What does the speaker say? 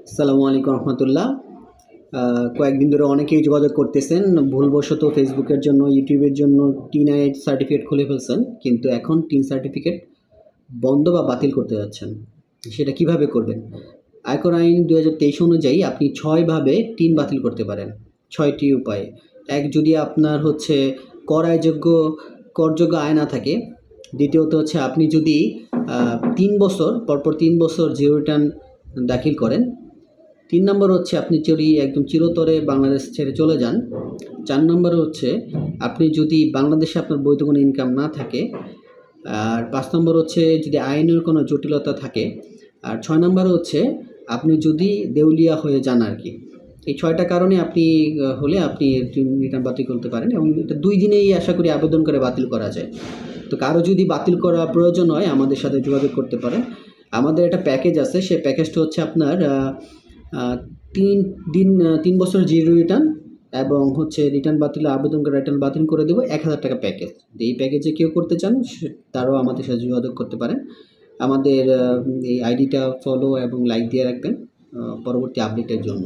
আসসালামু আলাইকুম রহমতুল্লাহ। কয়েকদিন ধরে অনেকেই যোগাযোগ করতেছেন, ভুলবশত ফেসবুকের জন্য, ইউটিউবের জন্য টিন সার্টিফিকেট খুলে ফেলছেন, কিন্তু এখন টিন সার্টিফিকেট বন্ধ বা বাতিল করতে যাচ্ছেন। সেটা কিভাবে করবেন? আয়কর আইন 2023 অনুযায়ী আপনি 6 ভাবে টিন বাতিল করতে পারেন, 6টি উপায়ে। এক, যদি আপনার হচ্ছে করযোগ্য আয় না থাকে। দ্বিতীয়ত হচ্ছে আপনি যদি 3 বছর পরপর 3 বছর জিরো রিটার্ন দাখিল করেন। 3 নম্বর হচ্ছে আপনি যদি একদম চিরতরে বাংলাদেশ ছেড়ে চলে যান। 4 নম্বরে হচ্ছে আপনি যদি বাংলাদেশে আপনার বৈধ কোনো ইনকাম না থাকে। আর 5 নম্বর হচ্ছে যদি আইনের কোনো জটিলতা থাকে। আর 6 নম্বরে হচ্ছে আপনি যদি দেউলিয়া হয়ে যান আর কি। এই 6টা কারণে আপনি রিটার্ন বাতিল করতে পারেন, এবং এটা 2 দিনেই আশা করি আবেদন করে বাতিল করা যায়। তো কারো যদি বাতিল করা প্রয়োজন হয় আমাদের সাথে যোগাযোগ করতে পারেন। আমাদের একটা প্যাকেজ আছে, সেই প্যাকেজটা হচ্ছে আপনার 3 বছর জিরো রিটার্ন, এবং হচ্ছে রিটার্ন বাতিলে আবেদন করে রিটার্ন বাতিল করে দেবো 1000 টাকা প্যাকেজ। এই প্যাকেজে কেউ করতে চান তারাও আমাদের সাথে যোগাযোগ করতে পারেন। আমাদের এই আইডিটা ফলো এবং লাইক দিয়ে রাখবেন পরবর্তী আপডেটের জন্য।